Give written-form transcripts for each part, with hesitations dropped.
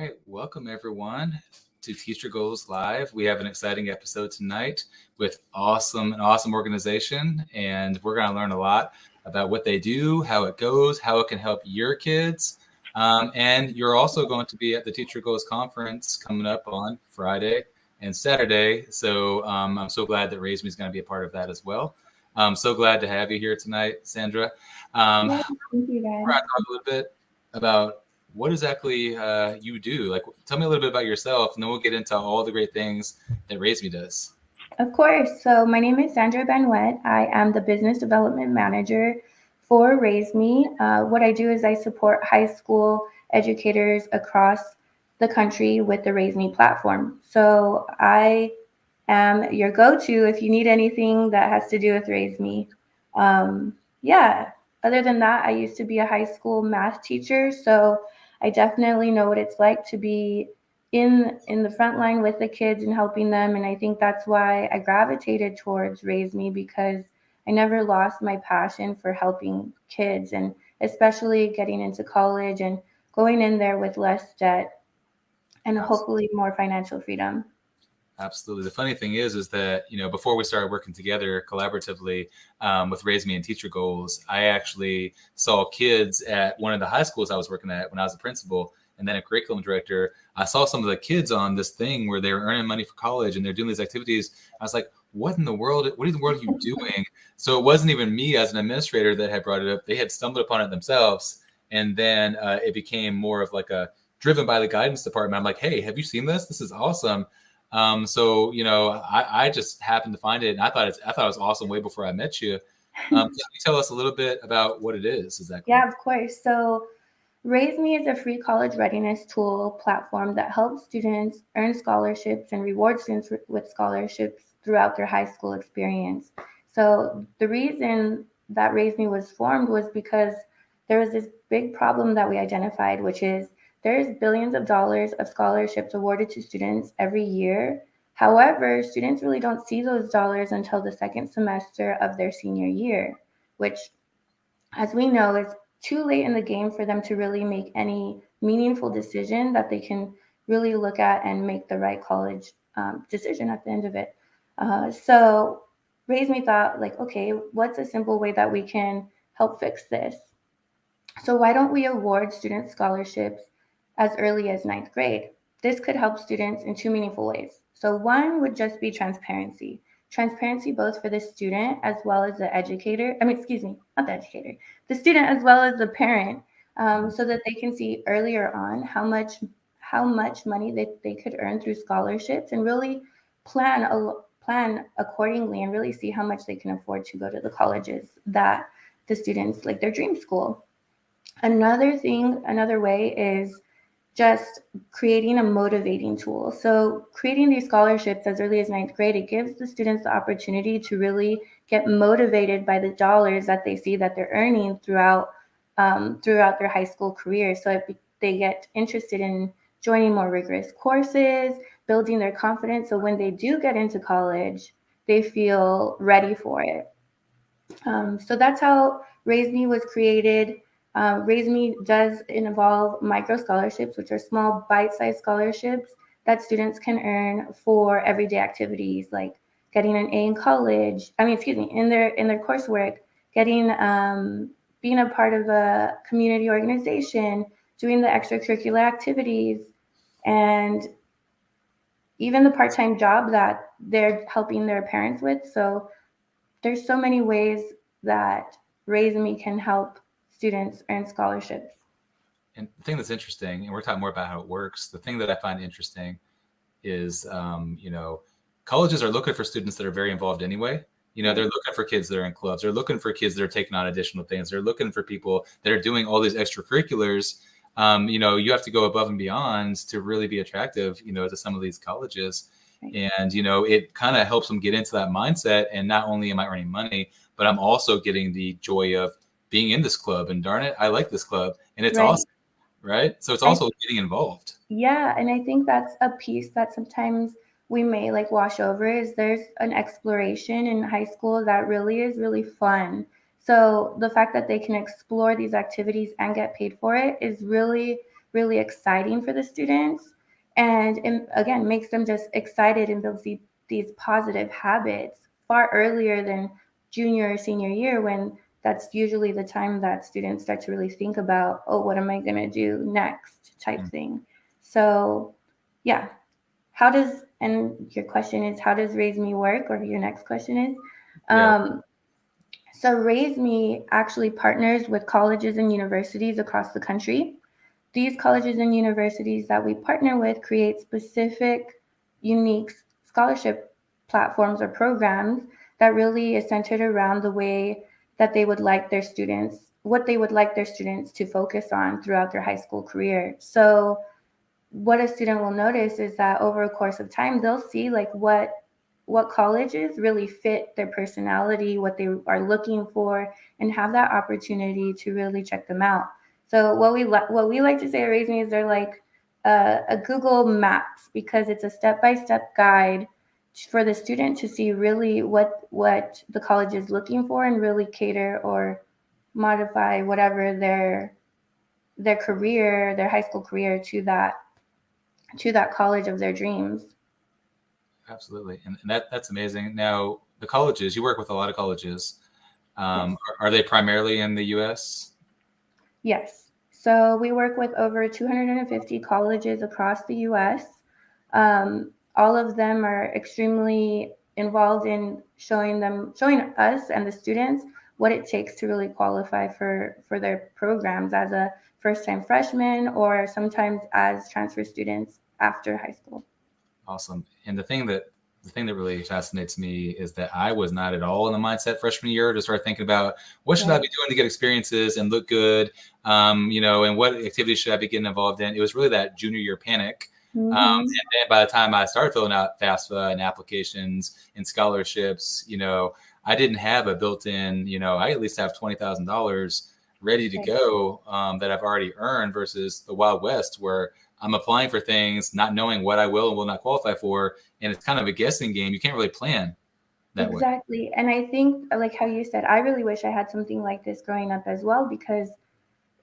right, welcome everyone to TeacherGoals Live. We have an exciting episode tonight with an awesome organization, and we're going to learn a lot about what they do, how it goes, how it can help your kids. And you're also going to be at the TeacherGoals conference coming up on Friday and Saturday. So I'm so glad that RaiseMe is going to be a part of that as well. I'm so glad to have you here tonight, Sandra. Thank you, We're guys. going to talk a little bit about what exactly you do. Like, tell me a little bit about yourself, and then we'll get into all the great things that RaiseMe does. Of course. So my name is Sandra Benwet. I am the Business Development Manager for RaiseMe. What I do is I support high school educators across the country with the RaiseMe platform. So I am your go-to if you need anything that has to do with RaiseMe. Yeah. Other than that, I used to be a high school math teacher, so I definitely know what it's like to be in the front line with the kids and helping them. And I think that's why I gravitated towards RaiseMe, because I never lost my passion for helping kids, and especially getting into college and going in there with less debt and hopefully more financial freedom. Absolutely. The funny thing is that, before we started working together collaboratively with RaiseMe and TeacherGoals, I actually saw kids at one of the high schools I was working at when I was a principal and then a curriculum director. I saw some of the kids on this thing where they were earning money for college and they're doing these activities. I was like, what in the world are you doing? So it wasn't even me as an administrator that had brought it up. They had stumbled upon it themselves. And then it became more of like a driven by the guidance department. I'm like, hey, have you seen this? This is awesome. I just happened to find it, and I thought it was awesome way before I met you. Can you tell us a little bit about what it is exactly? Yeah, of course. So RaiseMe is a free college readiness tool platform that helps students earn scholarships and rewards students with scholarships throughout their high school experience. So the reason that RaiseMe was formed was because there was this big problem that we identified, which is there's billions of dollars of scholarships awarded to students every year. However, students really don't see those dollars until the second semester of their senior year, which, as we know, is too late in the game for them to really make any meaningful decision that they can really look at and make the right college decision at the end of it. So RaiseMe thought, like, okay, what's a simple way that we can help fix this? So why don't we award student scholarships as early as ninth grade? This could help students in two meaningful ways. So one would just be transparency. Transparency both for the student as well as the educator. I mean, excuse me, not the educator, the student as well as the parent, so that they can see earlier on how much money they could earn through scholarships, and really plan accordingly, and really see how much they can afford to go to the colleges that the students, like their dream school. Another way is just creating a motivating tool. So creating these scholarships as early as ninth grade, it gives the students the opportunity to really get motivated by the dollars that they see that they're earning throughout their high school career. So if they get interested in joining more rigorous courses, building their confidence, so when they do get into college, they feel ready for it. So that's how RaiseMe was created. RaiseMe does involve micro scholarships, which are small bite-sized scholarships that students can earn for everyday activities like getting an A in college. I mean, excuse me, in their coursework, getting being a part of a community organization, doing the extracurricular activities, and even the part-time job that they're helping their parents with. So there's so many ways that RaiseMe can help students earn scholarships. And the thing that's interesting, and we're talking more about how it works. The thing that I find interesting is, colleges are looking for students that are very involved anyway. They're looking for kids that are in clubs. They're looking for kids that are taking on additional things. They're looking for people that are doing all these extracurriculars. You have to go above and beyond to really be attractive, to some of these colleges. And, it kind of helps them get into that mindset. And not only am I earning money, but I'm also getting the joy of being in this club. And darn it, I like this club. And it's awesome. Right. So it's also getting involved. Yeah. And I think that's a piece that sometimes we may like wash over, is there's an exploration in high school that really is really fun. So the fact that they can explore these activities and get paid for it is really really exciting for the students. And it, again, makes them just excited and builds these positive habits far earlier than junior or senior year, when that's usually the time that students start to really think about, oh, what am I going to do next type thing. So, yeah. How does, and your question is, how does RaiseMe work? Or your next question is? Yeah. So RaiseMe actually partners with colleges and universities across the country. These colleges and universities that we partner with create specific, unique scholarship platforms or programs that really is centered around the way that they would like their students, what they would like their students to focus on throughout their high school career. So what a student will notice is that over a course of time, they'll see like what colleges really fit their personality, what they are looking for, and have that opportunity to really check them out. So what we like to say at RaiseMe is they're like a Google Maps, because it's a step-by-step guide for the student to see really what the college is looking for, and really cater or modify whatever their career, their high school career, to that college of their dreams. Absolutely. And that's amazing. Now, the colleges, you work with a lot of colleges. Yes. Are they primarily in the US? Yes. So we work with over 250 colleges across the US. All of them are extremely involved in showing us and the students what it takes to really qualify for their programs as a first-time freshman, or sometimes as transfer students after high school. Awesome. And the thing that really fascinates me is that I was not at all in the mindset freshman year to start thinking about what should I be doing to get experiences and look good, and what activities should I be getting involved in. It was really that junior year panic. Mm-hmm. And then by the time I started filling out FAFSA and applications and scholarships, I didn't have a built-in, I at least have $20,000 ready to go that I've already earned, versus the Wild West where I'm applying for things, not knowing what I will and will not qualify for. And it's kind of a guessing game. You can't really plan that way. Exactly. And I think, like how you said, I really wish I had something like this growing up as well, because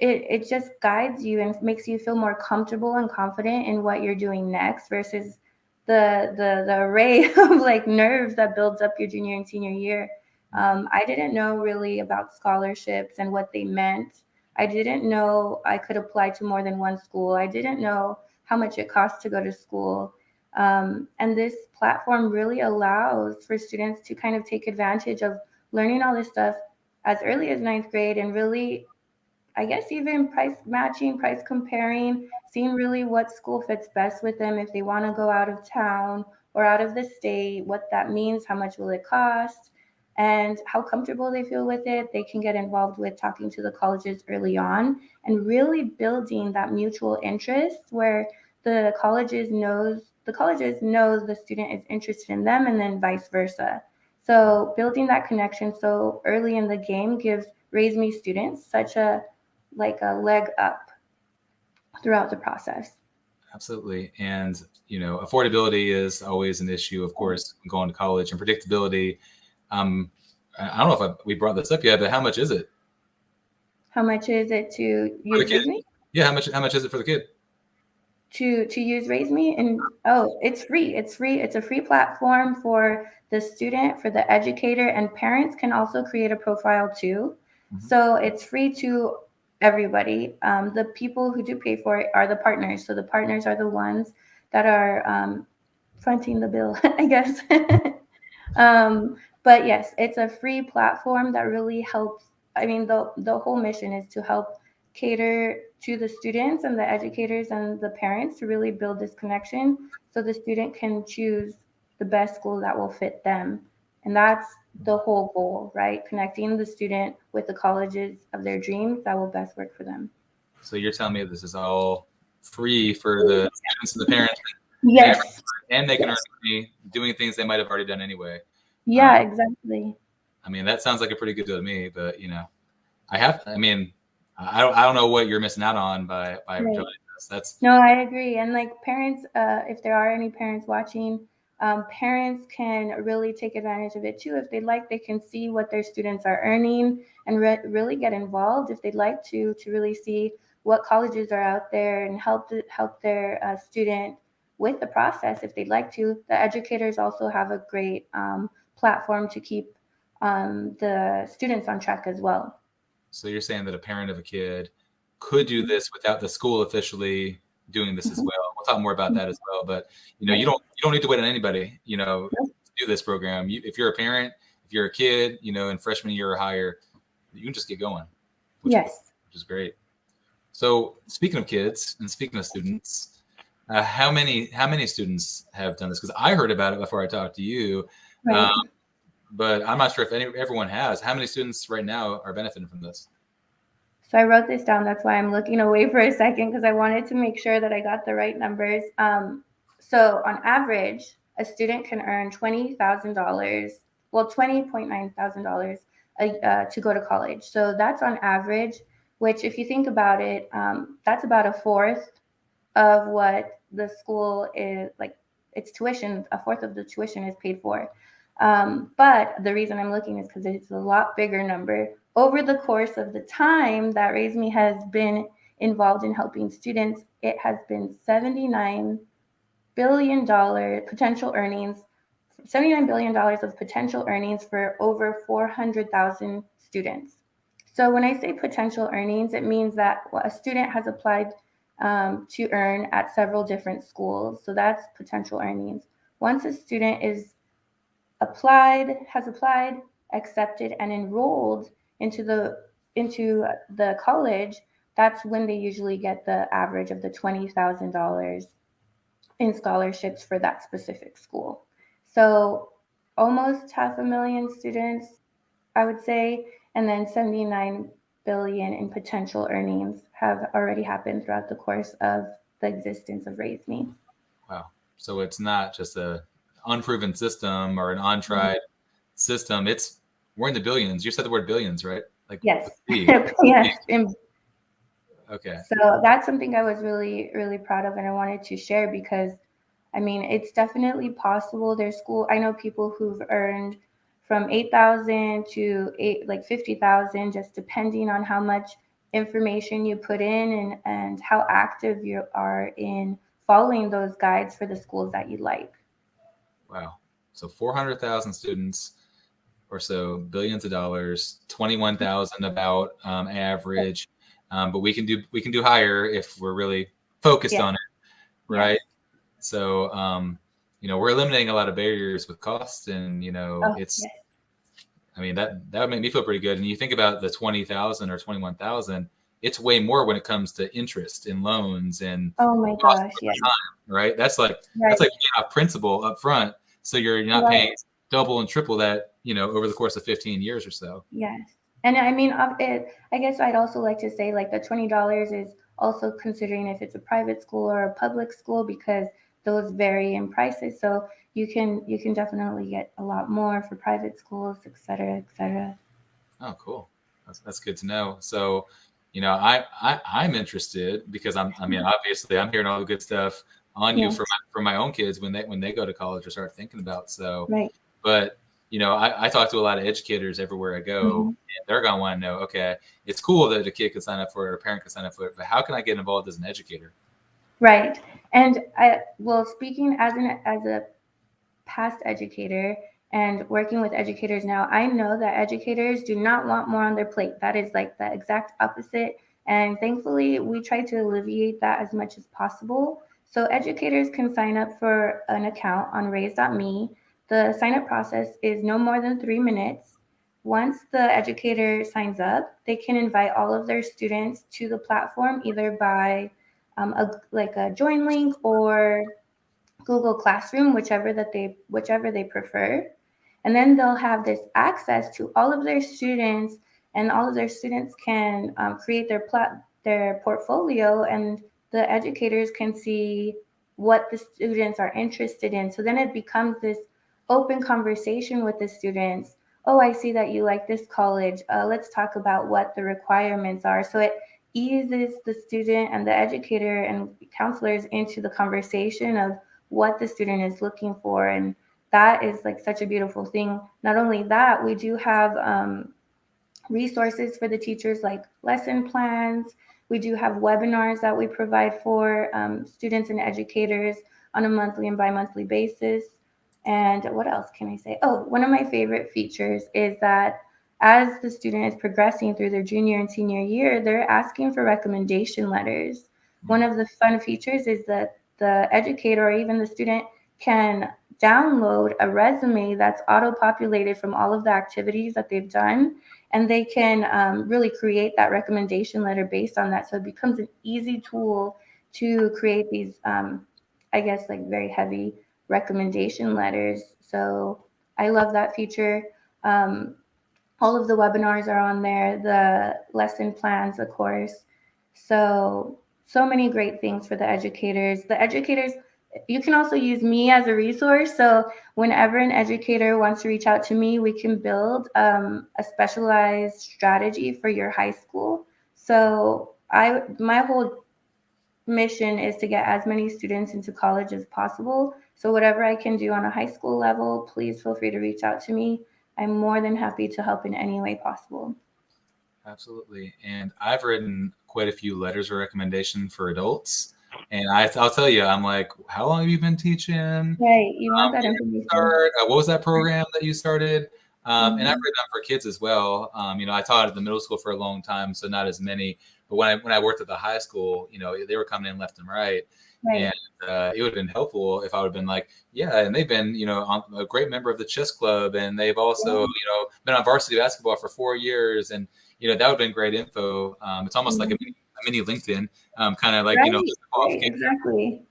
it just guides you and makes you feel more comfortable and confident in what you're doing next, versus the array of like nerves that builds up your junior and senior year. I didn't know really about scholarships and what they meant. I didn't know I could apply to more than one school. I didn't know how much it costs to go to school. And this platform really allows for students to kind of take advantage of learning all this stuff as early as ninth grade, and really, I guess, even price matching, price comparing, seeing really what school fits best with them if they want to go out of town or out of the state, what that means, how much will it cost, and how comfortable they feel with it. They can get involved with talking to the colleges early on, and really building that mutual interest where the colleges know the student is interested in them, and then vice versa. So building that connection so early in the game gives RaiseMe students such a leg up throughout the process. Absolutely. And, affordability is always an issue, of course, going to college, and predictability. I don't know if we brought this up yet, but how much is it How much is it to for the use kid? RaiseMe? Yeah. How much is it for the kid? To use RaiseMe? And it's free. It's free. It's a free platform for the student, for the educator, and parents can also create a profile too. So it's free to everybody. The people who do pay for it are the partners. So the partners are the ones that are fronting the bill, I guess. But yes, it's a free platform that really helps. I mean, the whole mission is to help cater to the students and the educators and the parents to really build this connection, so the student can choose the best school that will fit them. And that's the whole goal, right? Connecting the student with the colleges of their dreams that will best work for them. So you're telling me this is all free for the students and the parents, Yes. and they can earn money doing things they might have already done anyway. Yeah, exactly. I mean, that sounds like a pretty good deal to me, but I don't know what you're missing out on by Right. joining this. No, I agree. And like parents, if there are any parents watching, parents can really take advantage of it too. If they'd like, they can see what their students are earning and really get involved if they'd like to really see what colleges are out there and help their student with the process if they'd like to. The educators also have a great platform to keep the students on track as well. So you're saying that a parent of a kid could do this without the school officially doing this as well. We'll talk more about that as well. But you don't need to wait on anybody, to do this program. If you're a parent, if you're a kid, in freshman year or higher, you can just get going. Which is great. So speaking of kids and speaking of students, how many students have done this? Because I heard about it before I talked to you. Right. But I'm not sure if everyone has. How many students right now are benefiting from this? So I wrote this down. That's why I'm looking away for a second, because I wanted to make sure that I got the right numbers. So on average, a student can earn $20,000, well, $20.9 thousand to go to college. So that's on average, which if you think about it, that's about a fourth of what the school is, like its tuition, a fourth of the tuition is paid for. But the reason I'm looking is because it's a lot bigger number. Over the course of the time that RaiseMe has been involved in helping students, it has been $79 billion potential earnings, $79 billion of potential earnings for over 400,000 students. So when I say potential earnings, it means that a student has applied to earn at several different schools. So that's potential earnings. Once a student has applied, accepted, and enrolled into the college, that's when they usually get the average of the $20,000 in scholarships for that specific school. So almost 500,000 students, I would say, and then 79 billion in potential earnings have already happened throughout the course of the existence of RaiseMe. Wow. So it's not just a unproven system or an untried system. We're in the billions. You said the word billions, right? Like yes. Yes. Okay. So that's something I was really, really proud of, and I wanted to share because, I mean, it's definitely possible. There's I know people who've earned from 8,000 to 50,000, just depending on how much information you put in and how active you are in following those guides for the schools that you like. Wow. So 400,000 students or so, billions of dollars, 21,000 about average. But we can do higher if we're really focused on it, right? Yes. So we're eliminating a lot of barriers with cost, and I mean that would make me feel pretty good. And you think about the 20,000 or 21,000, it's way more when it comes to interest and loans and oh my gosh, yes, time, right? That's like principal up front, so you're not paying double and triple that over the course of 15 years or so. Yes. And I mean, I guess I'd also like to say like the $20 is also considering if it's a private school or a public school, because those vary in prices. So you can definitely get a lot more for private schools, et cetera, et cetera. Oh, cool. That's good to know. So, I'm interested because obviously I'm hearing all the good stuff on you for my own kids when they go to college or start thinking about. So, right. But I talk to a lot of educators everywhere I go, and they're going to want to know, okay, it's cool that a kid can sign up for it or a parent can sign up for it, but how can I get involved as an educator? Right. And speaking as a past educator and working with educators now, I know that educators do not want more on their plate. That is like the exact opposite. And thankfully, we try to alleviate that as much as possible. So educators can sign up for an account on raise.me. The sign-up process is no more than 3 minutes. Once the educator signs up, they can invite all of their students to the platform, either by a join link or Google Classroom, whichever they prefer. And then they'll have this access to all of their students, and all of their students can create their portfolio, and the educators can see what the students are interested in. So then it becomes this open conversation with the students. Oh, I see that you like this college. Let's talk about what the requirements are. So it eases the student and the educator and counselors into the conversation of what the student is looking for. And that is like such a beautiful thing. Not only that, we do have resources for the teachers, like lesson plans. We do have webinars that we provide for students and educators on a monthly and bi-monthly basis. And what else can I say? Oh, one of my favorite features is that as the student is progressing through their junior and senior year, they're asking for recommendation letters. One of the fun features is that the educator or even the student can download a resume that's auto-populated from all of the activities that they've done, and they can really create that recommendation letter based on that. So it becomes an easy tool to create these, I guess, like very heavy recommendation letters. So I love that feature. All of the webinars are on there, the lesson plans, of course. So many great things for the educators. The educators, you can also use me as a resource. So whenever an educator wants to reach out to me, we can build a specialized strategy for your high school. So my whole mission is to get as many students into college as possible. So whatever I can do on a high school level, please feel free to reach out to me. I'm more than happy to help in any way possible. Absolutely. And I've written quite a few letters of recommendation for adults. And I'll tell you, I'm like, how long have you been teaching? Right. You want that information. What was that program that you started? And I've Mhm. written them for kids as well. I taught at the middle school for a long time, so not as many. But when I worked at the high school, they were coming in left and right. Right. And it would have been helpful if I would have been like, yeah, and they've been, a great member of the chess club, and they've also, been on varsity basketball for 4 years, and that would have been great info. It's almost like a mini LinkedIn, kind of like Right. Right. qualification Exactly.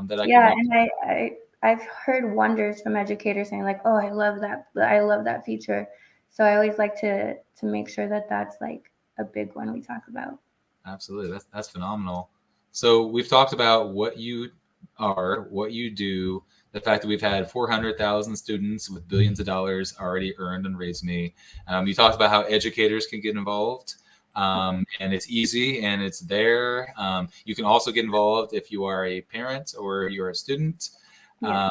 that I Yeah, could mention. and I've heard wonders from educators saying like, "Oh, I love that feature." So I always like to make sure that that's like a big one we talk about. Absolutely, that's phenomenal. So we've talked about what you are, what you do, the fact that we've had 400,000 students with billions of dollars already earned on RaiseMe. You talked about how educators can get involved, and it's easy and it's there. You can also get involved if you are a parent or you're a student. Yeah.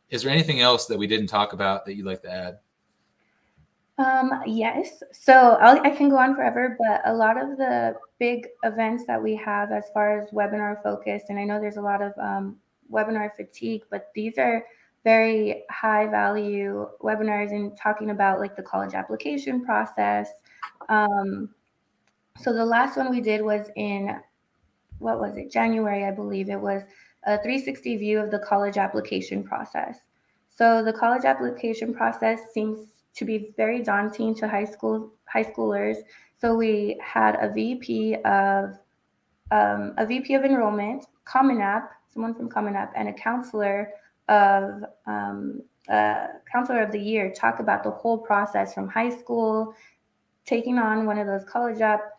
Is there anything else that we didn't talk about that you'd like to add? Yes. So I can go on forever, but a lot of the big events that we have as far as webinar focused, and I know there's a lot of webinar fatigue, but these are very high value webinars and talking about like the college application process. Um, so the last one we did was in, what was it, January, I believe it was, a 360 view of the college application process. So the college application process seems to be very daunting to high schoolers. So we had a VP of enrollment, Common App, someone from Common App, and a counselor of the year talk about the whole process from high school, taking on one of those college app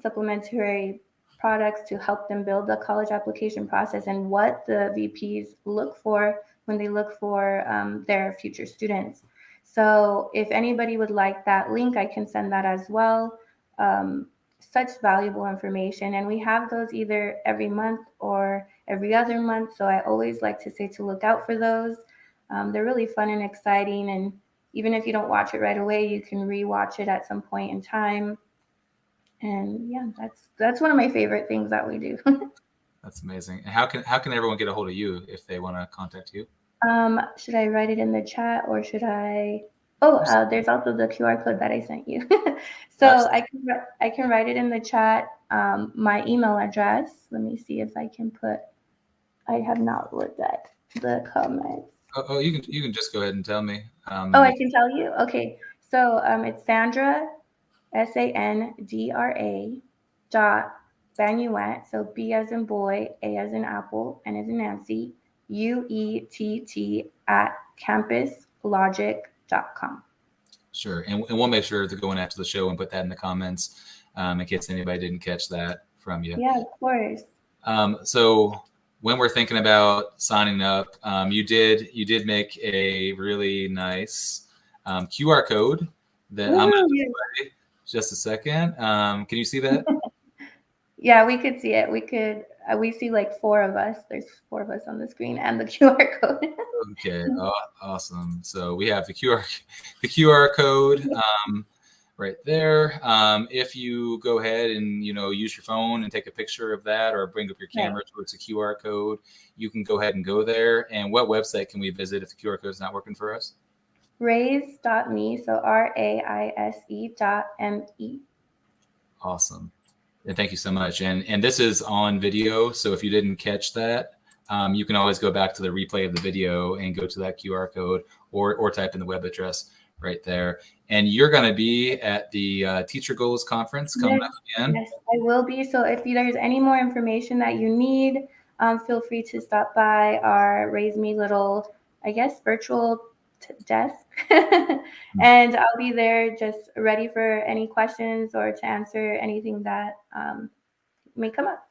supplementary products to help them build the college application process, and what the VPs look for when they look for their future students. So if anybody would like that link, I can send that as well. Such valuable information, and we have those either every month or every other month. So I always like to say to look out for those. They're really fun and exciting, and even if you don't watch it right away, you can rewatch it at some point in time. And yeah, that's one of my favorite things that we do. That's amazing. And how can everyone get a hold of you if they want to contact you? Should I write it in the chat or should I? Oh, there's also the QR code that I sent you. So I can write it in the chat. My email address. Let me see if I can put. I have not looked at the comments. Oh, you can just go ahead and tell me. Oh, I can tell you. Okay, so it's Sandra, Sandra dot Banuett. So B as in boy, A as in apple, N as in Nancy, UETT at campuslogic.com. Sure, and we'll make sure to go in after the show and put that in the comments, in case anybody didn't catch that from you. Yeah, of course. So when we're thinking about signing up, you did make a really nice QR code that I'm going to play just a second. Can you see that? Yeah, we could see it. We see like four of us. There's four of us on the screen and the QR code. Okay, awesome. So we have the QR code. right there. If you go ahead and, use your phone and take a picture of that or bring up your camera towards a QR code, you can go ahead and go there. And what website can we visit if the QR code is not working for us? Raise.me, so RAISE.me. Awesome. And thank you so much. And this is on video. So if you didn't catch that, you can always go back to the replay of the video and go to that QR code or type in the web address right there. And you're going to be at the TeacherGoals conference coming up again. Yes, I will be. So if there's any more information that you need, feel free to stop by our RaiseMe little, I guess, virtual desk. And I'll be there just ready for any questions or to answer anything that may come up.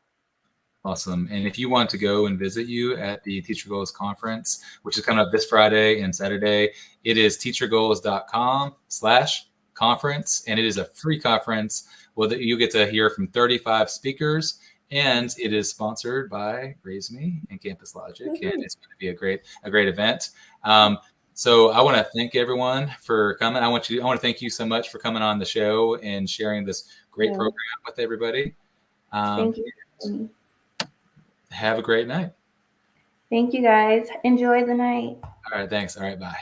Awesome. And if you want to go and visit you at the TeacherGoals conference, which is coming up this Friday and Saturday, it is teachergoals.com/conference. And it is a free conference. Well, you get to hear from 35 speakers, and it is sponsored by RaiseMe and Campus Logic. Mm-hmm. And it's going to be a great event. So I want to thank everyone for coming. I want to thank you so much for coming on the show and sharing this great program with everybody. Thank you. Have a great night. Thank you, guys. Enjoy the night. All right. Thanks. All right. Bye.